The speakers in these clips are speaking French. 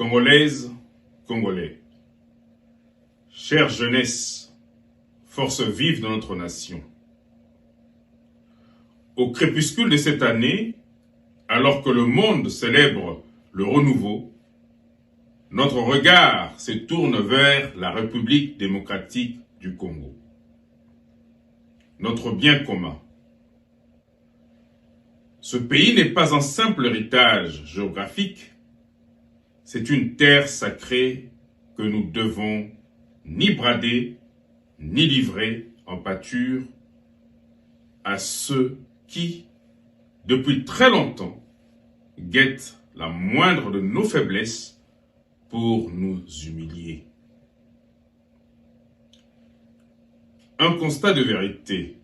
Congolaises, Congolais, chère jeunesse, force vive de notre nation. Au crépuscule de cette année, alors que le monde célèbre le renouveau, notre regard se tourne vers la République démocratique du Congo. Notre bien commun. Ce pays n'est pas un simple héritage géographique, c'est une terre sacrée que nous devons ni brader, ni livrer en pâture à ceux qui, depuis très longtemps, guettent la moindre de nos faiblesses pour nous humilier. Un constat de vérité.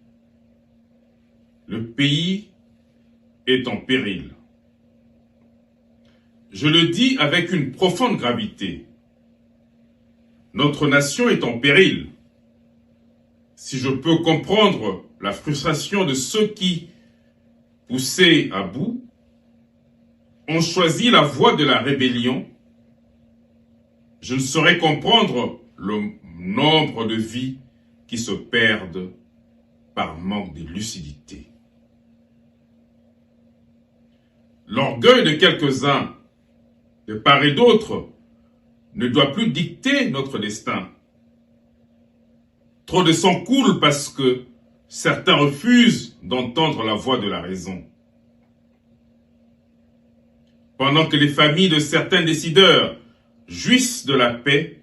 Le pays est en péril. Je le dis avec une profonde gravité. Notre nation est en péril. Si je peux comprendre la frustration de ceux qui, poussés à bout, ont choisi la voie de la rébellion, je ne saurais comprendre le nombre de vies qui se perdent par manque de lucidité. L'orgueil de quelques-uns, de part et d'autre, ne doit plus dicter notre destin. Trop de sang coule parce que certains refusent d'entendre la voix de la raison. Pendant que les familles de certains décideurs jouissent de la paix,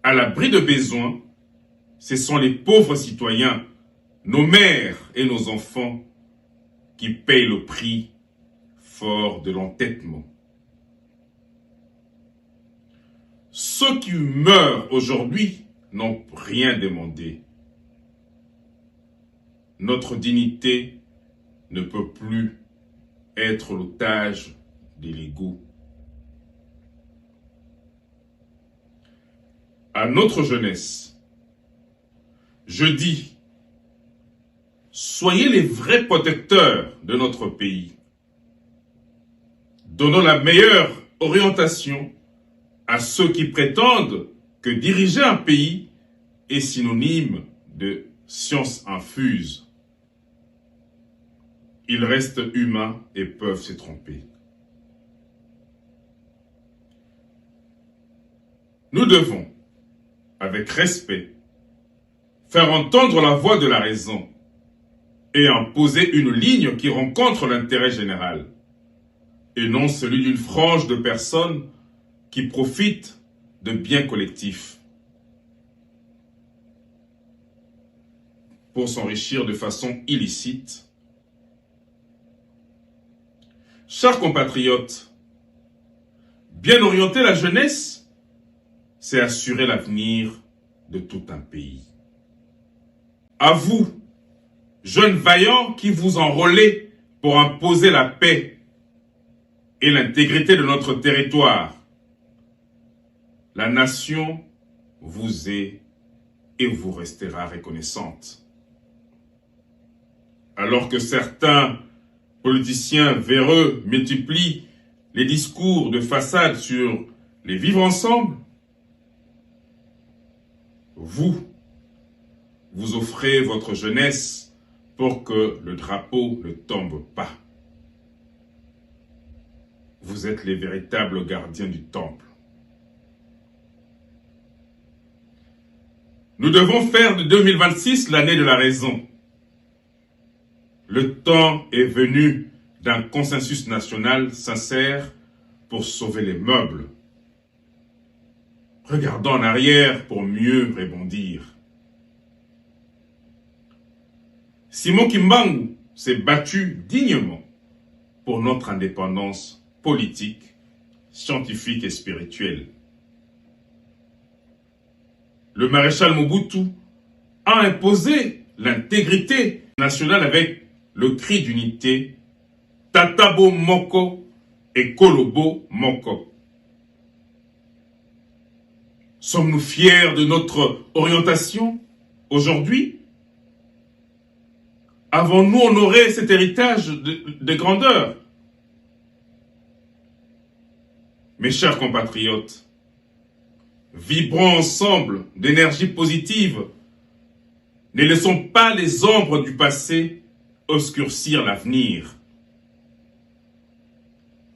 à l'abri de besoins, ce sont les pauvres citoyens, nos mères et nos enfants, qui payent le prix fort de l'entêtement. Ceux qui meurent aujourd'hui n'ont rien demandé. Notre dignité ne peut plus être l'otage de l'ego. À notre jeunesse, je dis, soyez les vrais protecteurs de notre pays. Donnons la meilleure orientation à ceux qui prétendent que diriger un pays est synonyme de science infuse. Ils restent humains et peuvent se tromper. Nous devons, avec respect, faire entendre la voix de la raison et imposer une ligne qui rencontre l'intérêt général, et non celui d'une frange de personnes qui profitent de biens collectifs pour s'enrichir de façon illicite. Chers compatriotes, bien orienter la jeunesse, c'est assurer l'avenir de tout un pays. À vous, jeunes vaillants qui vous enrôlez pour imposer la paix et l'intégrité de notre territoire, la nation vous est et vous restera reconnaissante. Alors que certains politiciens véreux multiplient les discours de façade sur les vivre ensemble, vous offrez votre jeunesse pour que le drapeau ne tombe pas. Vous êtes les véritables gardiens du temple. Nous devons faire de 2026 l'année de la raison. Le temps est venu d'un consensus national sincère pour sauver les meubles. Regardons en arrière pour mieux rebondir. Simon Kimbangu s'est battu dignement pour notre indépendance politique, scientifique et spirituelle. Le maréchal Mobutu a imposé l'intégrité nationale avec le cri d'unité Tatabo Moko et Kolobo Moko. Sommes-nous fiers de notre orientation aujourd'hui? Avons-nous honoré cet héritage de grandeur? Mes chers compatriotes, vibrons ensemble d'énergie positive. Ne laissons pas les ombres du passé obscurcir l'avenir.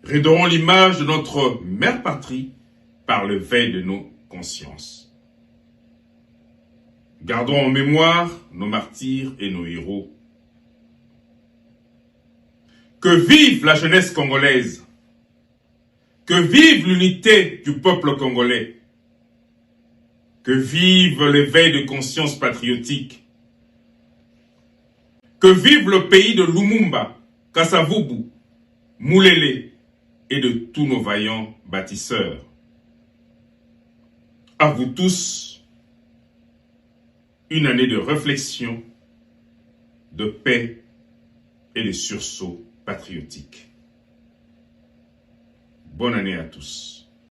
Redorons l'image de notre mère patrie par le veille de nos consciences. Gardons en mémoire nos martyrs et nos héros. Que vive la jeunesse congolaise! Que vive l'unité du peuple congolais! Que vive l'éveil de conscience patriotique! Que vive le pays de Lumumba, Kasavubu, Moulele et de tous nos vaillants bâtisseurs! À vous tous, une année de réflexion, de paix et de sursaut patriotique. Bonne année à tous.